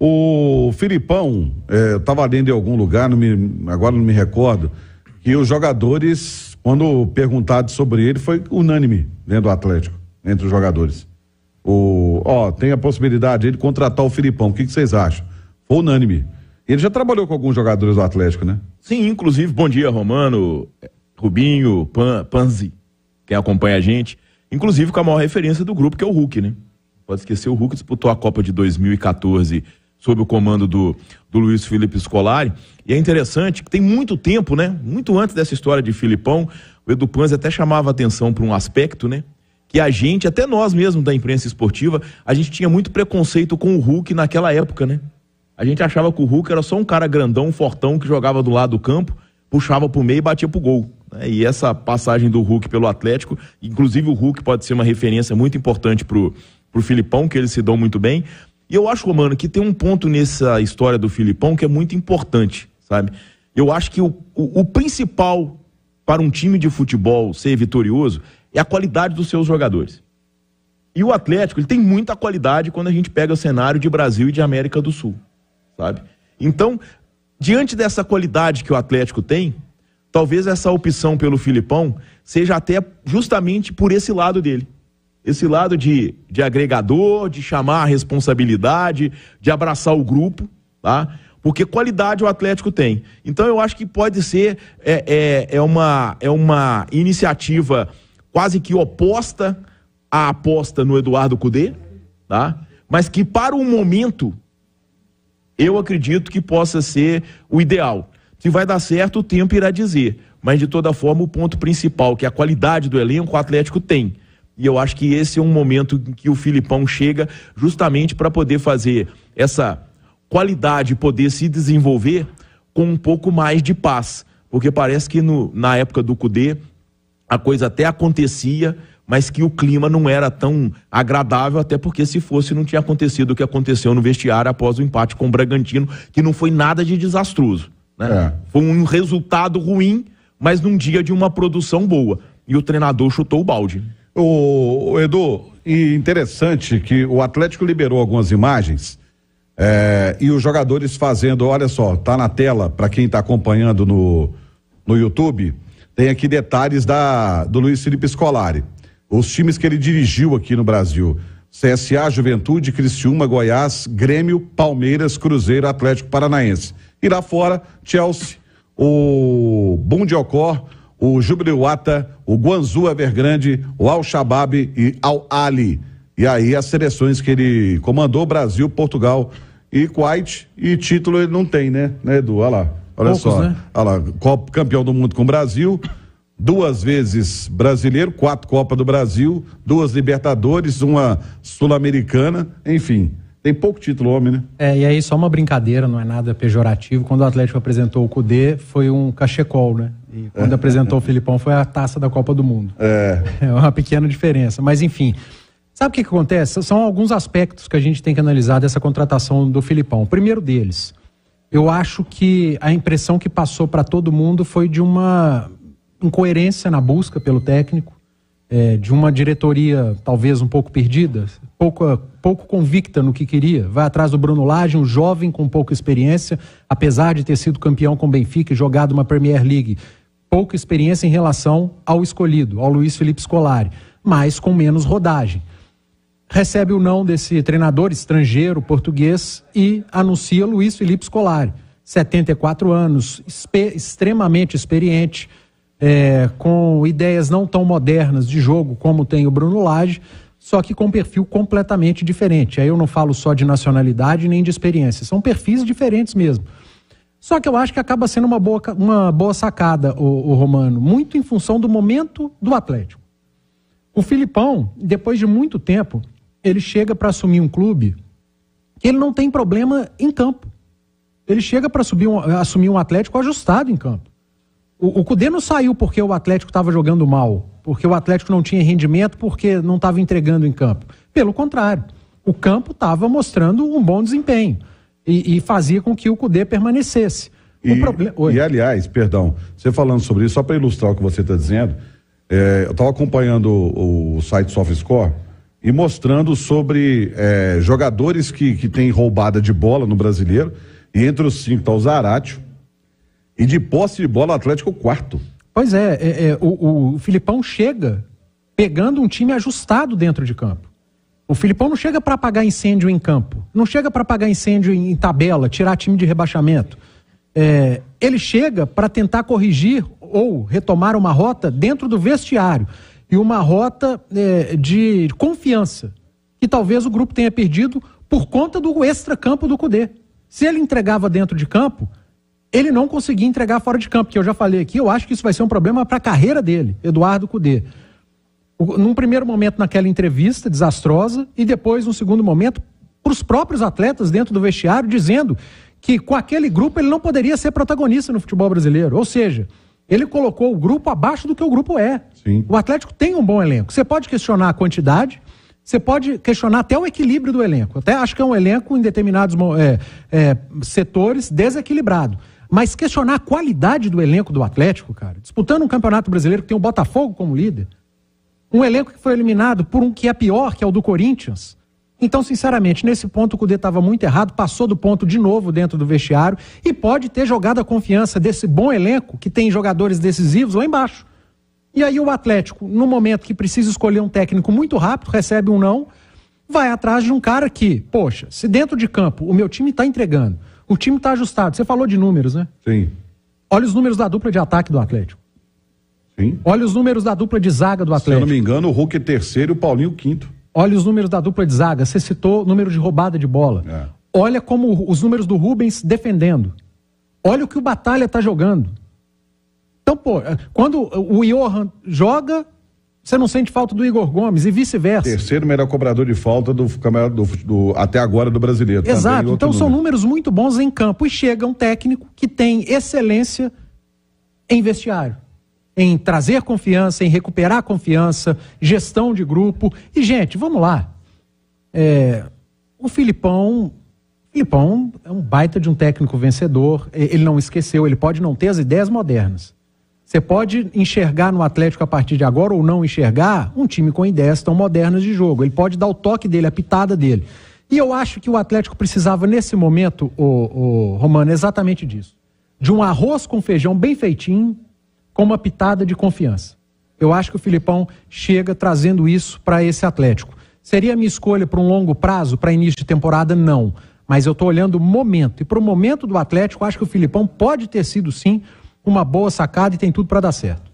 O Filipão, eu estava lendo em algum lugar, agora não me recordo, que os jogadores, quando perguntado sobre ele, foi unânime dentro do Atlético, entre os jogadores. Tem a possibilidade de contratar o Filipão, o que vocês acham? Foi unânime. Ele já trabalhou com alguns jogadores do Atlético, né? Sim, inclusive, bom dia, Romano, Rubinho, Panzi, quem acompanha a gente, inclusive com a maior referência do grupo, que é o Hulk, né? Pode esquecer, o Hulk disputou a Copa de 2014 sob o comando do Luiz Felipe Scolari, e é interessante que tem muito tempo, né? Muito antes dessa história de Filipão, o Edu Panzi até chamava atenção para um aspecto, né? Que a gente, até nós mesmos da imprensa esportiva, a gente tinha muito preconceito com o Hulk naquela época, né? A gente achava que o Hulk era só um cara grandão, fortão, que jogava do lado do campo, puxava pro meio e batia pro gol. E essa passagem do Hulk pelo Atlético, inclusive o Hulk pode ser uma referência muito importante pro Filipão, que eles se dão muito bem. E eu acho, Romano, que tem um ponto nessa história do Filipão que é muito importante, sabe? Eu acho que o principal para um time de futebol ser vitorioso é a qualidade dos seus jogadores. E o Atlético, ele tem muita qualidade quando a gente pega o cenário de Brasil e de América do Sul, sabe? Então, diante dessa qualidade que o Atlético tem, talvez essa opção pelo Filipão seja até justamente por esse lado dele. Esse lado de agregador, de chamar a responsabilidade, de abraçar o grupo, tá? Porque qualidade o Atlético tem. Então eu acho que pode ser uma iniciativa quase que oposta à aposta no Eduardo Cudê, tá? Mas que para o momento eu acredito que possa ser o ideal. Se vai dar certo, o tempo irá dizer. Mas de toda forma o ponto principal, que é a qualidade do elenco, o Atlético tem. E eu acho que esse é um momento em que o Filipão chega justamente para poder fazer essa qualidade, poder se desenvolver com um pouco mais de paz. Porque parece que na época do Cudê a coisa até acontecia, mas que o clima não era tão agradável, até porque se fosse não tinha acontecido o que aconteceu no vestiário após o empate com o Bragantino, que não foi nada de desastroso, né? Foi um resultado ruim, mas num dia de uma produção boa. E o treinador chutou o balde. O Edu, e interessante que o Atlético liberou algumas imagens e os jogadores fazendo, olha só, tá na tela para quem tá acompanhando no YouTube, tem aqui detalhes do Luiz Felipe Scolari, os times que ele dirigiu aqui no Brasil: CSA, Juventude, Criciúma, Goiás, Grêmio, Palmeiras, Cruzeiro, Atlético Paranaense. E lá fora, Chelsea, o Bundiocor, o Jubiluata, o Guangzhou Evergrande, o Al-Shabaab e Al-Ali. E aí as seleções que ele comandou: Brasil, Portugal e Kuwait. E título ele não tem, né, Edu? Olha lá, olha poucos, só, né? Olha lá, campeão do mundo com o Brasil, 2 vezes brasileiro, 4 Copa do Brasil, 2 Libertadores, uma Sul-Americana, enfim. Tem pouco título, homem, né? E aí só uma brincadeira, não é nada pejorativo. Quando o Atlético apresentou o Cudê, foi um cachecol, né? E quando apresentou o Filipão, foi a taça da Copa do Mundo. É uma pequena diferença. Mas, enfim, sabe o que acontece? São alguns aspectos que a gente tem que analisar dessa contratação do Filipão. O primeiro deles, eu acho que a impressão que passou para todo mundo foi de uma incoerência na busca pelo técnico, de uma diretoria talvez um pouco perdida, pouco convicta no que queria. Vai atrás do Bruno Lage, um jovem com pouca experiência, apesar de ter sido campeão com o Benfica e jogado uma Premier League. Pouca experiência em relação ao escolhido, ao Luiz Felipe Scolari, mas com menos rodagem. Recebe o não desse treinador estrangeiro, português, e anuncia Luiz Felipe Scolari. 74 anos, extremamente experiente, com ideias não tão modernas de jogo como tem o Bruno Lage, só que com um perfil completamente diferente. Aí eu não falo só de nacionalidade nem de experiência, são perfis diferentes mesmo. Só que eu acho que acaba sendo uma boa sacada, o Romano, muito em função do momento do Atlético. O Filipão, depois de muito tempo, ele chega para assumir um clube que ele não tem problema em campo. Ele chega para assumir um Atlético ajustado em campo. O Cudê não saiu porque o Atlético estava jogando mal, porque o Atlético não tinha rendimento, porque não estava entregando em campo. Pelo contrário, o campo estava mostrando um bom desempenho e fazia com que o Cudê permanecesse. E aliás, perdão, você falando sobre isso, só para ilustrar o que você está dizendo, eu estava acompanhando o site SofaScore e mostrando sobre jogadores que têm roubada de bola no Brasileiro, e entre os 5 está o Zaratio, e de posse de bola o Atlético quarto. Pois é, o Filipão chega pegando um time ajustado dentro de campo. O Filipão não chega para apagar incêndio em campo, não chega para apagar incêndio em tabela, tirar time de rebaixamento. Ele chega para tentar corrigir ou retomar uma rota dentro do vestiário, e uma rota de confiança, que talvez o grupo tenha perdido por conta do extra-campo do Cudê. Se ele entregava dentro de campo, ele não conseguia entregar fora de campo, que eu já falei aqui, eu acho que isso vai ser um problema para a carreira dele, Eduardo Cudê. Num primeiro momento naquela entrevista desastrosa, e depois num segundo momento para os próprios atletas dentro do vestiário, dizendo que com aquele grupo ele não poderia ser protagonista no futebol brasileiro. Ou seja, ele colocou o grupo abaixo do que o grupo é. Sim. O Atlético tem um bom elenco. Você pode questionar a quantidade, você pode questionar até o equilíbrio do elenco. Até acho que é um elenco em determinados setores desequilibrado. Mas questionar a qualidade do elenco do Atlético, cara, disputando um campeonato brasileiro que tem o Botafogo como líder, um elenco que foi eliminado por um que é pior, que é o do Corinthians. Então, sinceramente, nesse ponto o Cudê estava muito errado, passou do ponto de novo dentro do vestiário e pode ter jogado a confiança desse bom elenco, que tem jogadores decisivos lá embaixo. E aí o Atlético, no momento que precisa escolher um técnico muito rápido, recebe um não, vai atrás de um cara que, poxa, se dentro de campo o meu time está entregando, o time está ajustado, você falou de números, né? Sim. Olha os números da dupla de ataque do Atlético. Sim. Olha os números da dupla de zaga do Atlético. Se eu não me engano, o Hulk é terceiro e o Paulinho quinto. Olha os números da dupla de zaga. Você citou o número de roubada de bola. Olha como os números do Rubens defendendo. Olha o que o Batalha está jogando. Então, pô, quando o Johan joga, você não sente falta do Igor Gomes e vice-versa. Terceiro melhor cobrador de falta do até agora do brasileiro. Exato. Então são números muito bons em campo. E chega um técnico que tem excelência em vestiário, em trazer confiança, em recuperar confiança, gestão de grupo. E, gente, vamos lá. O Filipão é um baita de um técnico vencedor. Ele não esqueceu, ele pode não ter as ideias modernas. Você pode enxergar no Atlético a partir de agora ou não enxergar um time com ideias tão modernas de jogo. Ele pode dar o toque dele, a pitada dele. E eu acho que o Atlético precisava, nesse momento, Romano, exatamente disso. De um arroz com feijão bem feitinho, com uma pitada de confiança. Eu acho que o Filipão chega trazendo isso para esse Atlético. Seria a minha escolha para um longo prazo, para início de temporada? Não. Mas eu estou olhando o momento. E para o momento do Atlético, acho que o Filipão pode ter sido, sim, uma boa sacada e tem tudo para dar certo.